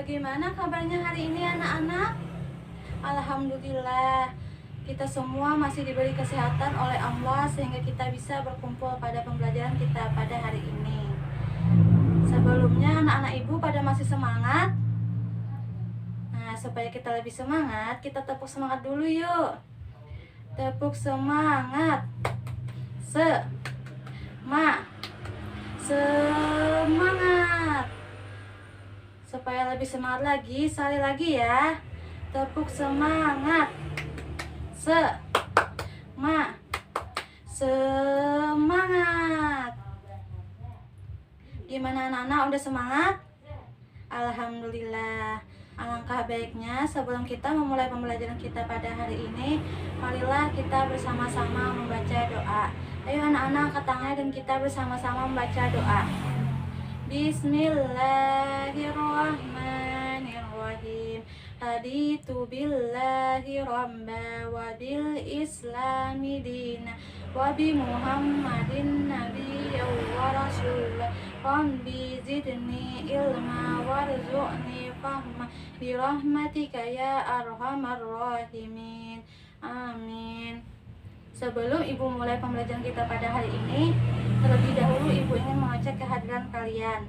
Bagaimana kabarnya hari ini anak-anak? Alhamdulillah, kita semua masih diberi kesehatan oleh Allah sehingga kita bisa berkumpul pada pembelajaran kita pada hari ini. Sebelumnya anak-anak ibu pada masih semangat? Nah, supaya kita lebih semangat, kita tepuk semangat dulu yuk. Tepuk semangat. Semangat. Supaya lebih semangat lagi, sekali lagi ya. Tepuk semangat. Semangat. Gimana anak-anak, udah semangat? Alhamdulillah. Alangkah baiknya sebelum kita memulai pembelajaran kita pada hari ini, marilah kita bersama-sama membaca doa. Ayo anak-anak, angkat tangannya dan kita bersama-sama membaca doa. Bismillahirrahmanirrahim. Raditu billahi rabba wa bil islami dina wa bi muhammadin nabiyya wa rasulah. Rabbi zidni ilma warzuqni fahma bi rahmatika ya arhamar rahimin. Amin. Sebelum ibu mulai pembelajaran kita pada hari ini, terlebih dahulu ibu ingin mengecek kehadiran kalian.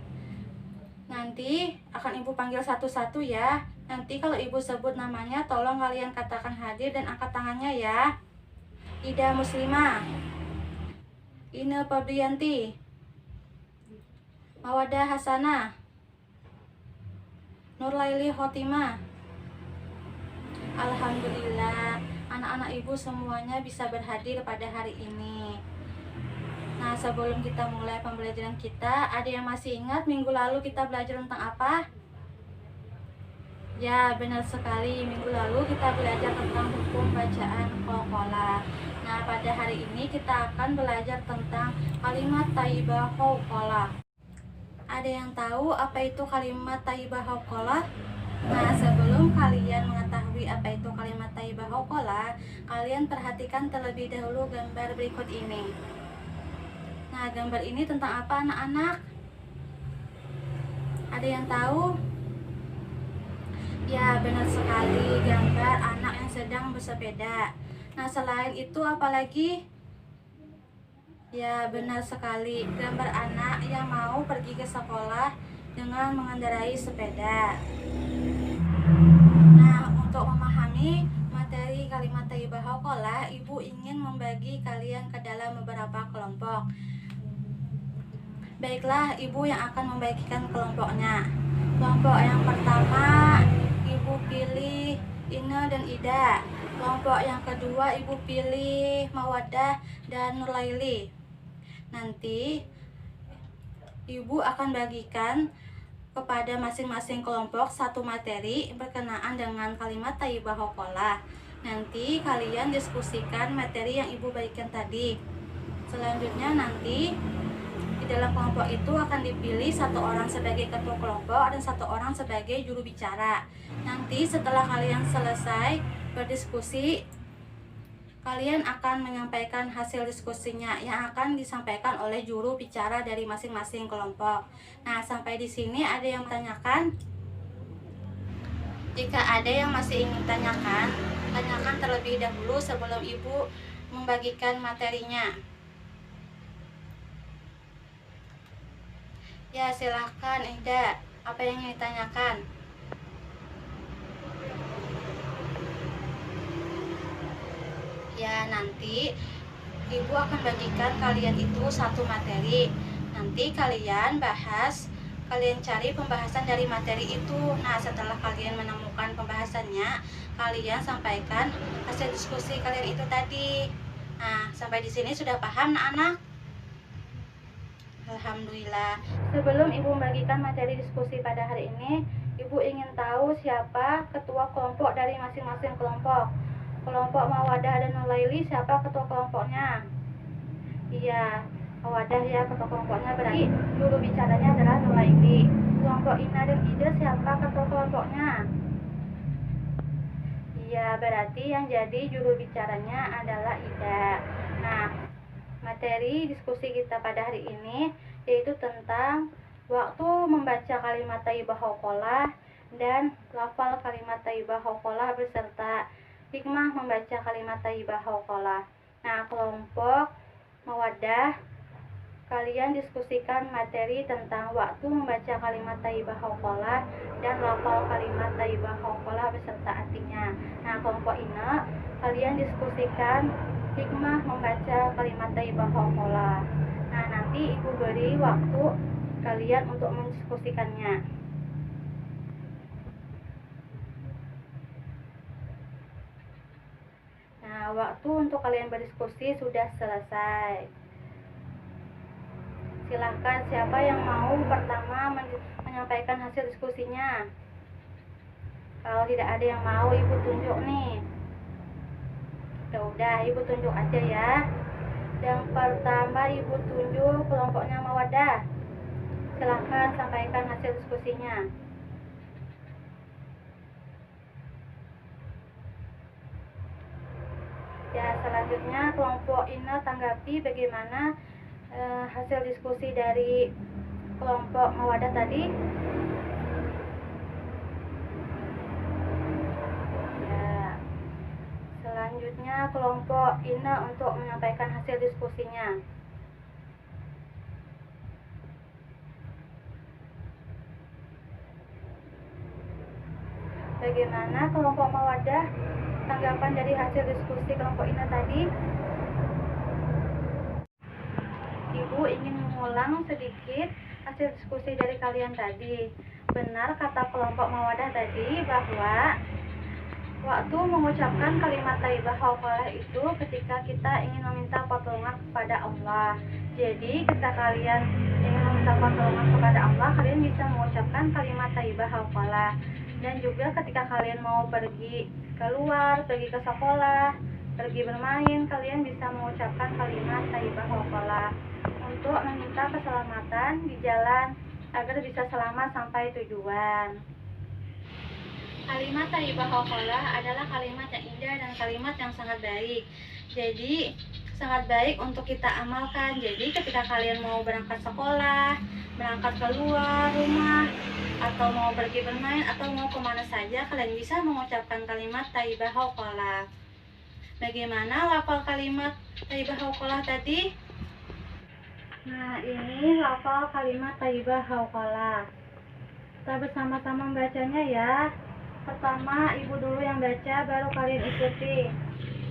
Nanti akan ibu panggil satu-satu ya. Nanti kalau ibu sebut namanya, tolong kalian katakan hadir dan angkat tangannya ya. Ida Muslimah, Ine Fabrianti, Mawadah Hasanah, Nurlaili Khotimah. Alhamdulillah, anak-anak ibu semuanya bisa berhadir pada hari ini. Nah, sebelum kita mulai pembelajaran kita, ada yang masih ingat minggu lalu kita belajar tentang apa? Ya, benar sekali. Minggu lalu kita belajar tentang hukum bacaan qalqalah. Nah, pada hari ini kita akan belajar tentang kalimat thayyibah qalqalah. Ada yang tahu apa itu kalimat thayyibah qalqalah? Nah, sebelum kalian mengetahui apa itu kalimat thayyibah qalqalah, kalian perhatikan terlebih dahulu gambar berikut ini. Nah, gambar ini tentang apa anak-anak? Ada yang tahu? Ya, benar sekali, gambar anak yang sedang bersepeda. Nah, selain itu apalagi? Ya, benar sekali, gambar anak yang mau pergi ke sekolah dengan mengendarai sepeda. Nah, untuk memahami materi kalimat thayyibah qalqalah, ibu ingin membagi kalian ke dalam beberapa kelompok. Baiklah, ibu yang akan membagikan kelompoknya. Kelompok yang pertama, ibu pilih Ine dan Ida. Kelompok yang kedua, ibu pilih Mawadah dan Nurlaili. Nanti ibu akan bagikan kepada masing-masing kelompok satu materi berkenaan dengan kalimat thayyibah qalqalah. Nanti kalian diskusikan materi yang ibu bagikan tadi. Selanjutnya nanti di dalam kelompok itu akan dipilih satu orang sebagai ketua kelompok dan satu orang sebagai juru bicara. Nanti setelah kalian selesai berdiskusi, kalian akan menyampaikan hasil diskusinya yang akan disampaikan oleh juru bicara dari masing-masing kelompok. Nah, sampai di sini ada yang menanyakan? Jika ada yang masih ingin tanyakan terlebih dahulu sebelum ibu membagikan materinya. Ya, silahkan Ida, apa yang ingin ditanyakan? Ya, nanti ibu akan bagikan kalian itu satu materi. Nanti kalian bahas, kalian cari pembahasan dari materi itu. Nah, setelah kalian menemukan pembahasannya, kalian sampaikan hasil diskusi kalian itu tadi. Nah, sampai di sini sudah paham anak-anak? Alhamdulillah. Sebelum ibu membagikan materi diskusi pada hari ini, ibu ingin tahu siapa ketua kelompok dari masing-masing kelompok. Kelompok Mawadah dan Nurlaili, siapa ketua kelompoknya? Iya, Mawadah ya ketua kelompoknya, berarti juru bicaranya adalah Nurlaili. Kelompok Ina dan Ida, siapa ketua kelompoknya? Iya, berarti yang jadi juru bicaranya adalah Ida. Nah, materi diskusi kita pada hari ini yaitu tentang waktu membaca kalimat thayyibah qalqalah dan lafal kalimat thayyibah hauqalah beserta hikmah membaca kalimat thayyibah hauqalah. Nah, kelompok mawaddah, kalian diskusikan materi tentang waktu membaca kalimat thayyibah hauqalah dan lafal kalimat thayyibah hauqalah beserta artinya. Nah, kelompok ini kalian diskusikan hikmah membaca kalimat thayyibah hauqalah. Nah, nanti ibu beri waktu kalian untuk mendiskusikannya. Nah, waktu untuk kalian berdiskusi sudah selesai. Silahkan siapa yang mau pertama menyampaikan hasil diskusinya. Kalau tidak ada yang mau, ibu tunjuk nih. Ya udah, ibu tunjuk aja ya. Yang pertama ibu tunjuk kelompoknya mawaddah. Silahkan sampaikan hasil diskusinya. Ya, selanjutnya kelompok ini tanggapi bagaimana hasil diskusi dari kelompok mawaddah tadi. Ya, selanjutnya kelompok ini untuk menyampaikan hasil diskusinya. Bagaimana kelompok mawaddah tanggapan dari hasil diskusi kelompok ini tadi? Ibu ingin mengulang sedikit hasil diskusi dari kalian tadi. Benar kata kelompok mawaddah tadi bahwa waktu mengucapkan kalimat thayyibah hauqalah itu ketika kita ingin meminta pertolongan kepada Allah. Jadi ketika kalian ingin meminta pertolongan kepada Allah, kalian bisa mengucapkan kalimat thayyibah hauqalah. Dan juga ketika kalian mau pergi keluar, pergi ke sekolah, pergi bermain, kalian bisa mengucapkan kalimat thayyibah hauqalah untuk meminta keselamatan di jalan agar bisa selamat sampai tujuan. Kalimat thayyibah hauqalah adalah kalimat yang indah dan kalimat yang sangat baik. Jadi sangat baik untuk kita amalkan. Jadi ketika kalian mau berangkat sekolah, berangkat keluar rumah, atau mau pergi bermain, atau mau kemana saja, kalian bisa mengucapkan kalimat thayyibah hauqalah. Bagaimana lafal kalimat thayyibah hauqalah tadi? Nah, ini lafal kalimat thayyibah hauqalah. Kita bersama-sama membacanya ya. Pertama, ibu dulu yang baca, baru kalian ikuti.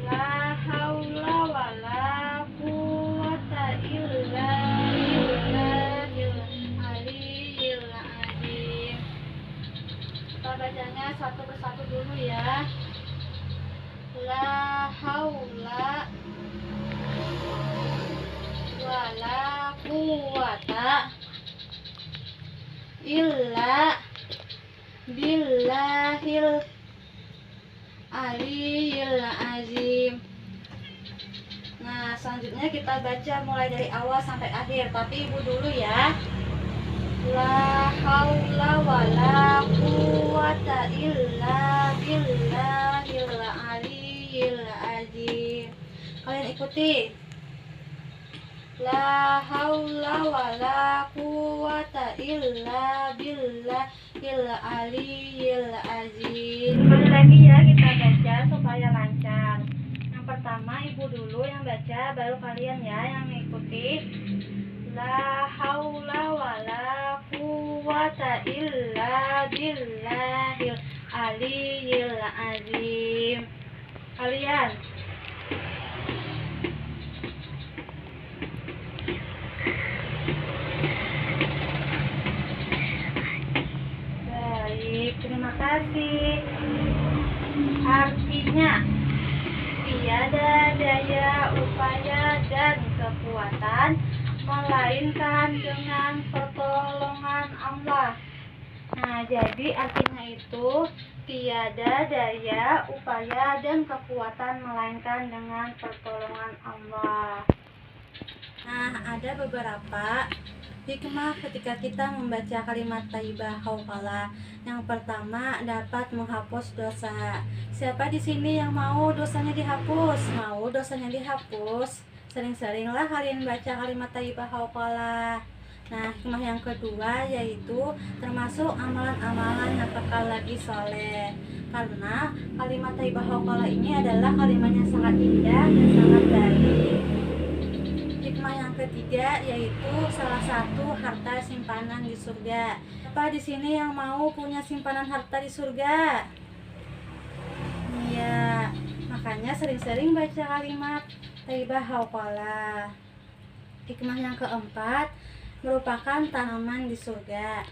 La haula wala quwwata illa billahil aliyyil azim. Kita bacanya satu persatu dulu ya. La haula wala quwwata illa billahil aliyyil azim. Nah, selanjutnya kita baca mulai dari awal sampai akhir, tapi ibu dulu ya. La haula wala quwwata illa billahil aliyyil azim. Kalian ikuti. La haula wala quwwata illa billahil aliyyil azim. Sekali lagi ya, kita baca supaya lancar. Yang pertama ibu dulu yang baca, baru kalian ya yang mengikuti. La haula wala quwwata illa billahil aliyyil azim. Kalian baik, terima kasih. Artinya, tiada daya, upaya, dan kekuatan melainkan dengan pertolongan Allah. Nah, jadi artinya itu tiada daya, upaya, dan kekuatan melainkan dengan pertolongan Allah. Nah, ada beberapa hikmah ketika kita membaca kalimat thayyibah hauqalah. Yang pertama, dapat menghapus dosa. Siapa di sini yang mau dosanya dihapus? Mau dosanya dihapus? Sering-seringlah kalian baca kalimat thayyibah hauqalah. Nah, hikmah yang kedua yaitu termasuk amalan-amalan yang kekal lagi soleh. Karena kalimat thayyibah hauqalah ini adalah kalimat yang sangat indah dan sangat baik. Hikmah yang ketiga yaitu salah satu harta simpanan di surga. Apa di sini yang mau punya simpanan harta di surga? Iya, makanya sering-sering baca kalimat thayyibah hauqalah. Hikmah yang keempat merupakan tanaman di surga.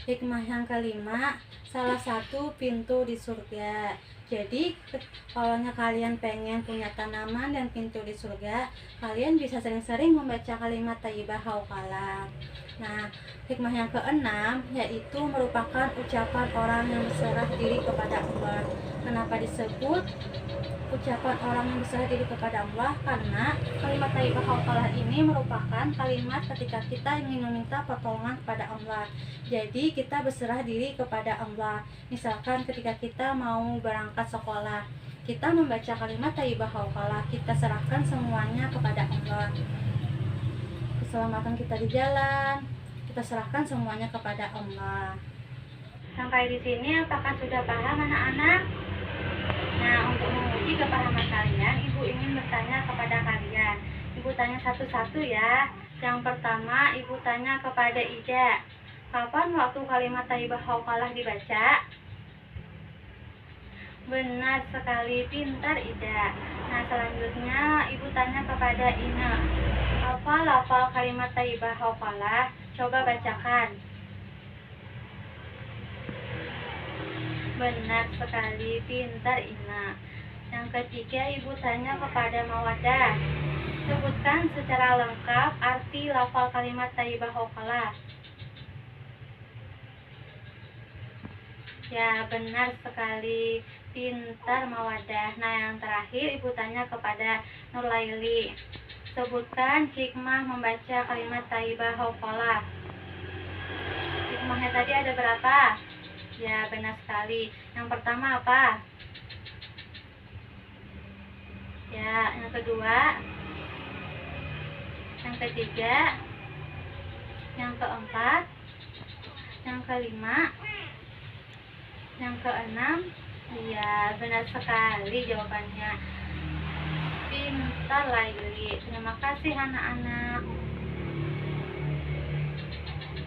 Hikmah yang kelima salah satu pintu di surga. Jadi kalau kalian pengen punya tanaman dan pintu di surga, kalian bisa sering-sering membaca kalimat thayyibah hauqalah. Nah, hikmah yang keenam yaitu merupakan ucapan orang yang berserah diri kepada Allah. Kenapa disebut ucapan orang yang berserah diri kepada Allah? Karena kalimat thayyibah hauqalah ini merupakan kalimat ketika kita ingin meminta pertolongan kepada Allah. Jadi kita berserah diri kepada Allah. Misalkan ketika kita mau berangkat sekolah, kita membaca kalimat thayyibah hauqalah, kita serahkan semuanya kepada Allah. Keselamatan kita di jalan, kita serahkan semuanya kepada Allah. Sampai di sini apakah sudah paham anak-anak? Nah, untuk menguji kepahaman kalian, Ibu ingin bertanya kepada kalian. Ibu tanya satu-satu ya. Yang pertama, Ibu tanya kepada Ida. Kapan waktu kalimat thayyibah hauqalah dibaca? Benar sekali, pintar Ida. Nah, selanjutnya Ibu tanya kepada Ina. Apa lafal kalimat thayyibah hauqalah? Coba bacakan. Benar sekali, pintar Ina. Yang ketiga, Ibu tanya kepada Mawadah. Sebutkan secara lengkap arti lafal kalimat thayyibah hauqalah. Ya, benar sekali, pintar Mawadah. Nah, yang terakhir Ibu tanya kepada Nurlaili. Sebutkan hikmah membaca kalimat thayyibah hauqalah. Hikmahnya tadi ada berapa? Ya, benar sekali. Yang pertama apa? Ya, yang kedua, yang ketiga, yang keempat, yang kelima, yang keenam. Iya, benar sekali jawabannya. Pintar Laili. Terima kasih anak-anak.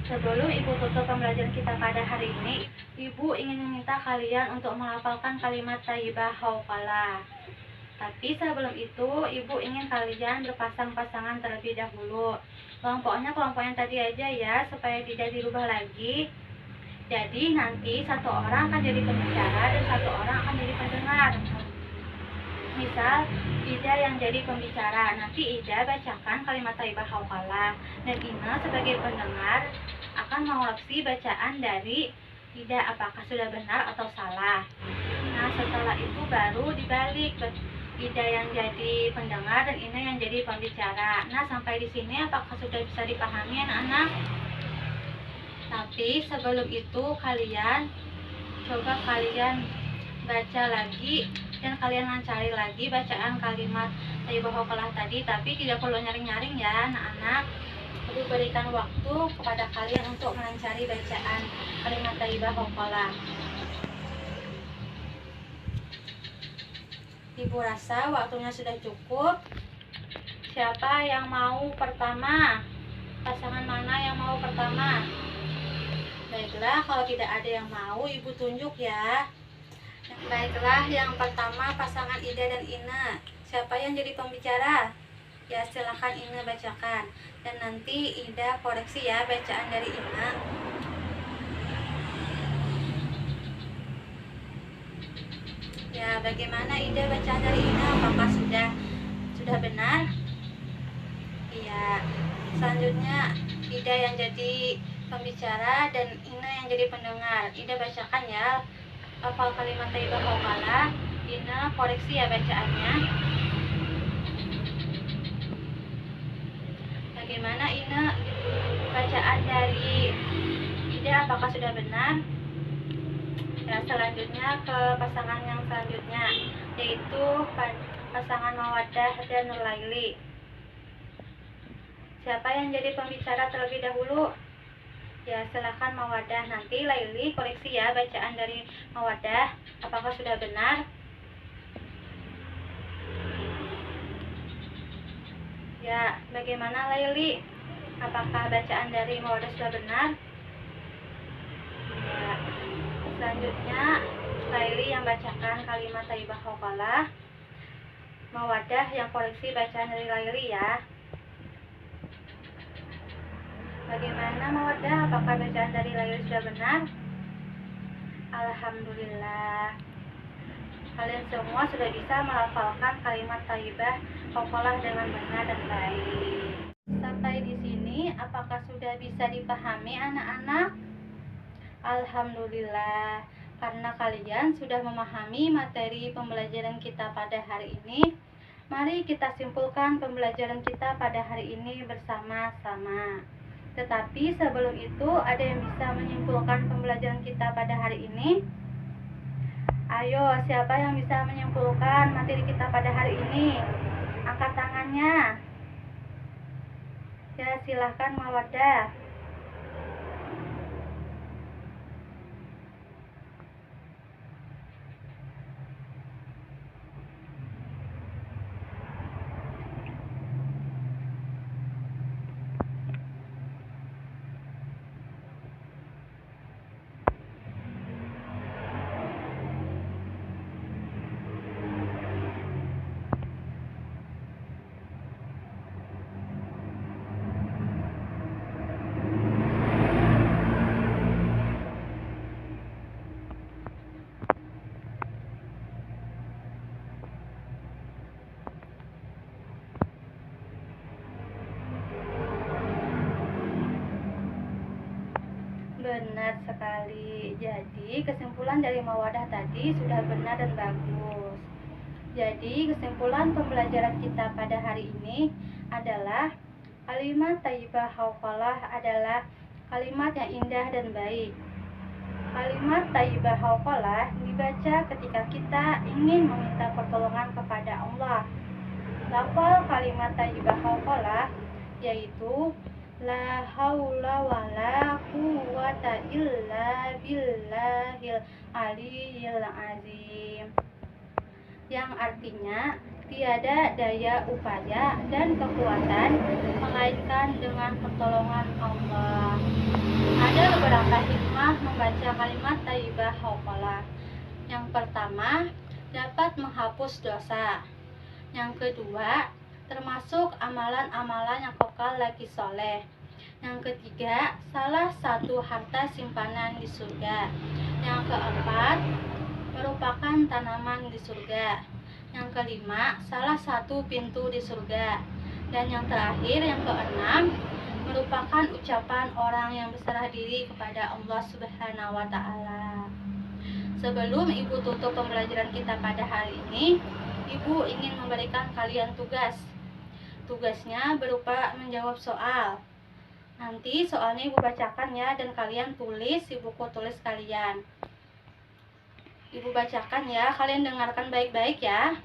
Sebelum Ibu tutup pembelajaran kita pada hari ini, Ibu ingin meminta kalian untuk melafalkan kalimat thayyibah hauqalah. Tapi sebelum itu, Ibu ingin kalian berpasang-pasangan terlebih dahulu. Kelompoknya kelompok yang tadi aja ya, supaya tidak dirubah lagi. Jadi nanti satu orang akan jadi pembicara dan satu orang akan jadi pendengar. Misal, Ida yang jadi pembicara, nanti Ida bacakan kalimat thayyibah hauqalah, dan Ina sebagai pendengar akan mengoreksi bacaan dari Ida apakah sudah benar atau salah. Nah, setelah itu baru dibalik, Ida yang jadi pendengar dan Ina yang jadi pembicara. Nah, sampai di sini apakah sudah bisa dipahami anak-anak? Tapi sebelum itu coba kalian baca lagi dan kalian lancari lagi bacaan kalimat thayyibah hauqalah tadi, tapi tidak perlu nyaring-nyaring ya anak-anak. Ibu berikan waktu kepada kalian untuk melancari bacaan kalimat thayyibah hauqalah. Ibu rasa waktunya sudah cukup. Siapa yang mau pertama? Pasangan mana yang mau pertama? Baiklah, kalau tidak ada yang mau, Ibu tunjuk ya. Baiklah, yang pertama pasangan Ida dan Ina. Siapa yang jadi pembicara? Ya, silahkan Ina bacakan. Dan nanti Ida koreksi ya bacaan dari Ina. Ya, bagaimana Ida bacaan dari Ina? Apakah sudah benar? Iya. Selanjutnya Ida yang jadi pembicara dan Ina yang jadi pendengar. Ida bacakan ya lafal kalimat thayyibah hauqalah. Ina koreksi ya bacaannya. Bagaimana Ina bacaan dari Ida, apakah sudah benar? Ya, selanjutnya ke pasangan yang selanjutnya, yaitu pasangan Mawadah dan Nurlaili. Siapa yang jadi pembicara terlebih dahulu? Ya, silakan Mawadah. Nanti Laili koreksi ya bacaan dari Mawadah. Apakah sudah benar? Ya, bagaimana Laili? Apakah bacaan dari Mawadah sudah benar? Ya. Selanjutnya Laili yang bacakan kalimat thayyibah hauqalah. Mawadah yang koreksi bacaan dari Laili ya. Bagaimana Mawadah? Apakah bacaan dari Laili sudah benar? Alhamdulillah. Kalian semua sudah bisa melafalkan kalimat thayyibah hauqalah dengan benar dan baik. Sampai di sini apakah sudah bisa dipahami anak-anak? Alhamdulillah. Karena kalian sudah memahami materi pembelajaran kita pada hari ini, mari kita simpulkan pembelajaran kita pada hari ini bersama-sama. Tetapi sebelum itu, ada yang bisa menyimpulkan pembelajaran kita pada hari ini? Ayo, siapa yang bisa menyimpulkan materi kita pada hari ini? Angkat tangannya. Ya, silahkan Mawadah. Benar sekali. Jadi kesimpulan dari Mawadah tadi sudah benar dan bagus. Jadi kesimpulan pembelajaran kita pada hari ini adalah kalimat thayyibah hauqalah adalah kalimat yang indah dan baik. Kalimat thayyibah hauqalah dibaca ketika kita ingin meminta pertolongan kepada Allah. Lafal kalimat thayyibah hauqalah yaitu la haula wala quwwata illa billahil aliyyil azim, yang artinya tiada daya upaya dan kekuatan melainkan dengan pertolongan Allah. Ada beberapa hikmah membaca kalimat thayyibah hauqalah. Yang pertama, dapat menghapus dosa. Yang kedua, termasuk amalan-amalan yang kekal lagi soleh. Yang ketiga, salah satu harta simpanan di surga. Yang keempat, merupakan tanaman di surga. Yang kelima, salah satu pintu di surga. Dan yang terakhir, yang keenam, merupakan ucapan orang yang berserah diri kepada Allah Subhanahu wa Ta'ala. Sebelum Ibu tutup pembelajaran kita pada hari ini, Ibu ingin memberikan kalian tugas. Tugasnya berupa menjawab soal. Nanti soalnya Ibu bacakan ya, dan kalian tulis di buku tulis kalian. Ibu bacakan ya, kalian dengarkan baik-baik ya.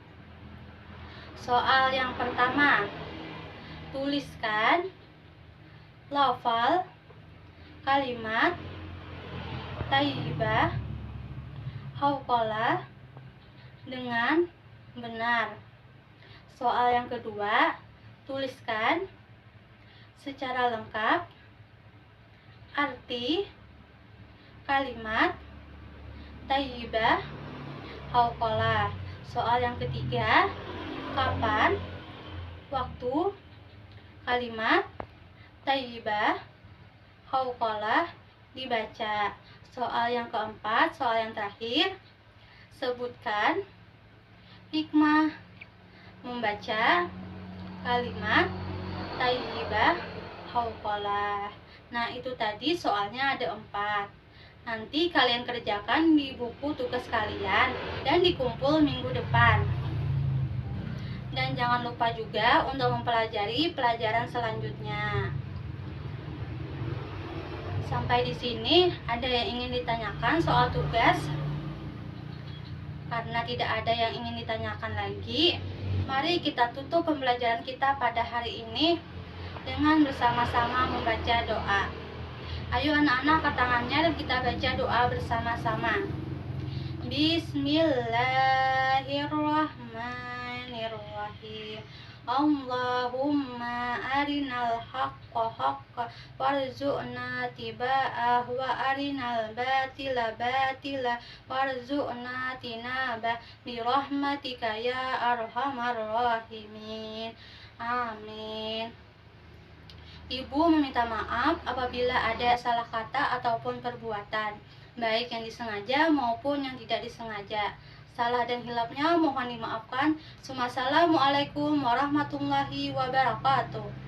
Soal yang pertama, tuliskan lafal kalimat thayyibah hauqalah dengan benar. Soal yang kedua, tuliskan secara lengkap arti kalimat thayyibah hauqalah. Soal yang ketiga, kapan waktu kalimat thayyibah hauqalah dibaca. Soal yang keempat, soal yang terakhir, sebutkan hikmah membaca kalimat thayyibah hauqalah. Nah, itu tadi soalnya ada 4. Nanti kalian kerjakan di buku tugas kalian dan dikumpul minggu depan. Dan jangan lupa juga untuk mempelajari pelajaran selanjutnya. Sampai di sini ada yang ingin ditanyakan soal tugas? Karena tidak ada yang ingin ditanyakan lagi, mari kita tutup pembelajaran kita pada hari ini. dengan bersama-sama membaca doa. Ayo anak-anak angkat tangannya dan kita baca doa bersama-sama. Bismillahirrahmanirrahim. Allahumma arinal haqqa haqqa warzuqna tiba'ah wa arinal batila batila warzuqna tinabah birahmatika ya arhamar rahimin. Amin. Ibu meminta maaf apabila ada salah kata ataupun perbuatan, baik yang disengaja maupun yang tidak disengaja. Salah dan hilapnya mohon dimaafkan. Assalamualaikum warahmatullahi wabarakatuh.